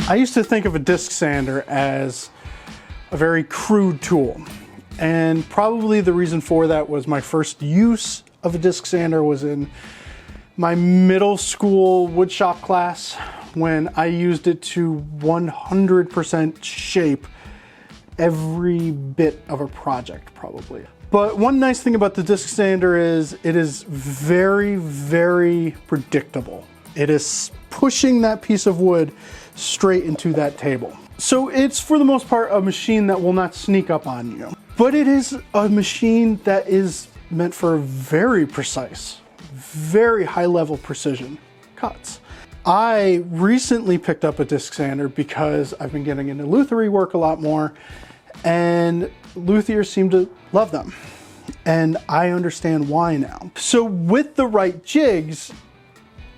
I used to think of a disc sander as a very crude tool. And probably the reason for that was my first use of a disc sander was in my middle school woodshop class when I used it to 100% shape every bit of a project probably. But one nice thing about the disc sander is it is very, very predictable. It is pushing that piece of wood straight into that table. So it's for the most part a machine that will not sneak up on you. But it is a machine that is meant for very precise, very high level precision cuts. I recently picked up a disc sander because I've been getting into lutherie work a lot more, and luthiers seem to love them. And I understand why now. So with the right jigs,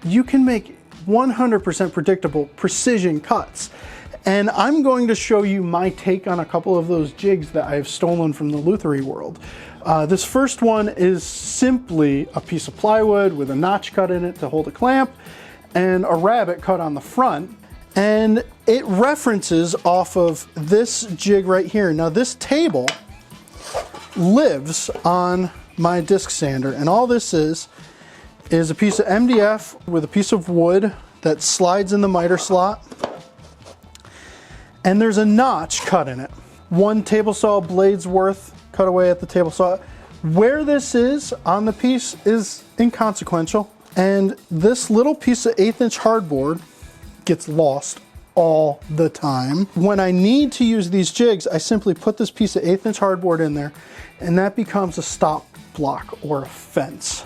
you can make 100% predictable precision cuts. And I'm going to show you my take on a couple of those jigs that I have stolen from the lutherie world. This first one is simply a piece of plywood with a notch cut in it to hold a clamp and a rabbet cut on the front. And it references off of this jig right here. Now this table lives on my disc sander, and all this is a piece of MDF with a piece of wood that slides in the miter slot. And there's a notch cut in it. One table saw blade's worth cut away at the table saw. Where this is on the piece is inconsequential. And this little piece of 1/8 inch hardboard gets lost all the time. When I need to use these jigs, I simply put this piece of 1/8 inch hardboard in there, and that becomes a stop block or a fence.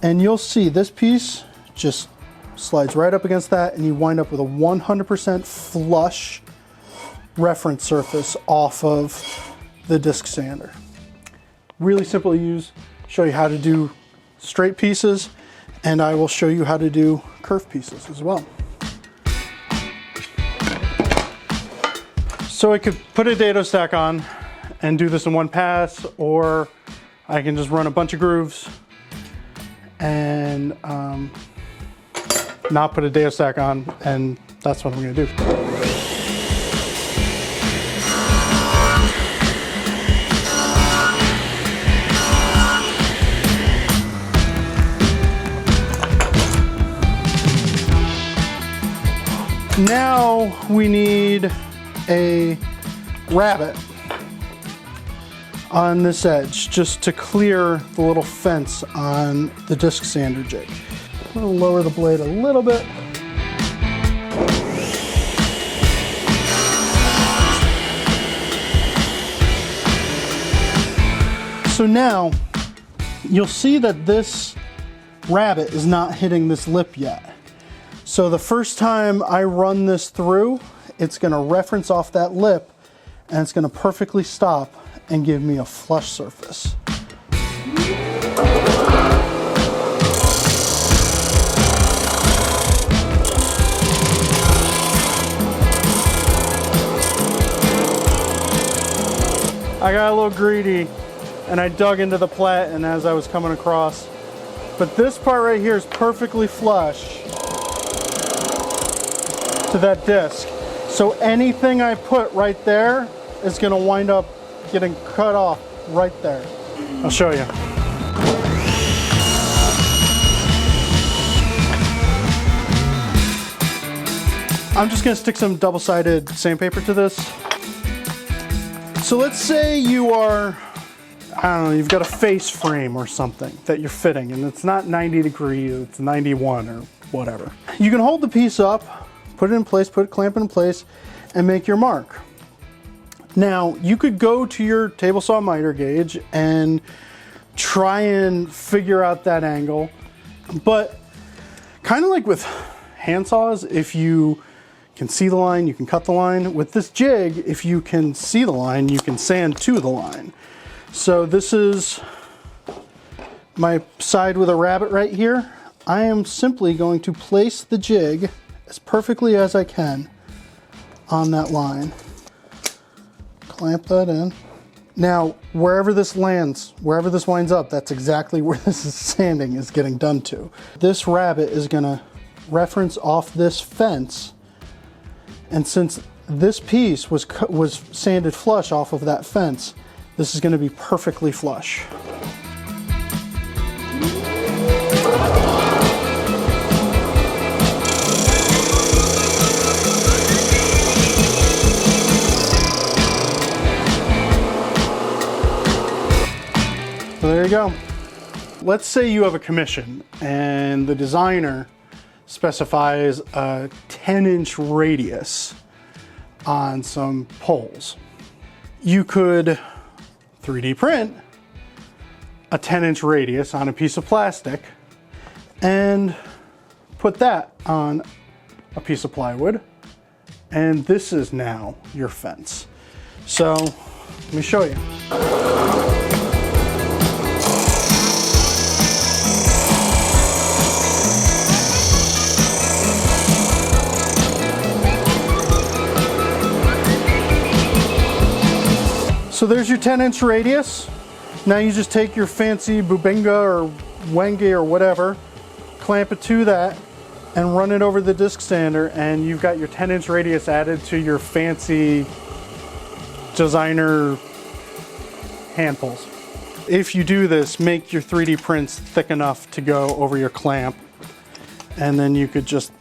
And you'll see this piece just slides right up against that, and you wind up with a 100% flush reference surface off of the disc sander. Really simple to use. Show you how to do straight pieces, and I will show you how to do curved pieces as well. So I could put a dado stack on and do this in one pass, or I can just run a bunch of grooves and not put a dado stack on, and that's what I'm gonna do. Now we need a rabbet on this edge just to clear the little fence on the disc sander jig. I'm gonna lower the blade a little bit. So now you'll see that this rabbet is not hitting this lip yet. So the first time I run this through, it's gonna reference off that lip, and it's gonna perfectly stop and give me a flush surface. I got a little greedy and I dug into the platen as I was coming across. But this part right here is perfectly flush to that disc. So anything I put right there is gonna wind up getting cut off right there. I'll show you. I'm just gonna stick some double-sided sandpaper to this. So let's say you are, I don't know, you've got a face frame or something that you're fitting, and it's not 90 degrees, it's 91 or whatever. You can hold the piece up, put it in place, put a clamp in place, and make your mark. Now, you could go to your table saw miter gauge and try and figure out that angle, but kind of like with hand saws, if you can see the line, you can cut the line. With this jig, if you can see the line, you can sand to the line. So this is my side with a rabbet right here. I am simply going to place the jig as perfectly as I can on that line. Clamp that in. Now, wherever this lands, wherever this winds up, that's exactly where this sanding is getting done to. This rabbet is gonna reference off this fence And since this piece was sanded flush off of that fence, this is going to be perfectly flush. So there you go. Let's say you have a commission and the designer specifies a 10-inch radius on some poles. You could 3D print a 10-inch radius on a piece of plastic and put that on a piece of plywood, and this is now your fence. So let me show you. So there's your 10-inch radius. Now you just take your fancy Bubinga or Wenge or whatever, clamp it to that, and run it over the disc sander, and you've got your 10-inch radius added to your fancy designer hand pulls. If you do this, make your 3D prints thick enough to go over your clamp, and then you could just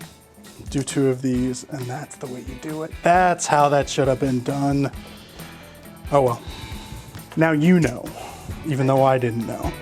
do 2 of these, and that's the way you do it. That's how that should have been done. Oh well. Now you know, even though I didn't know.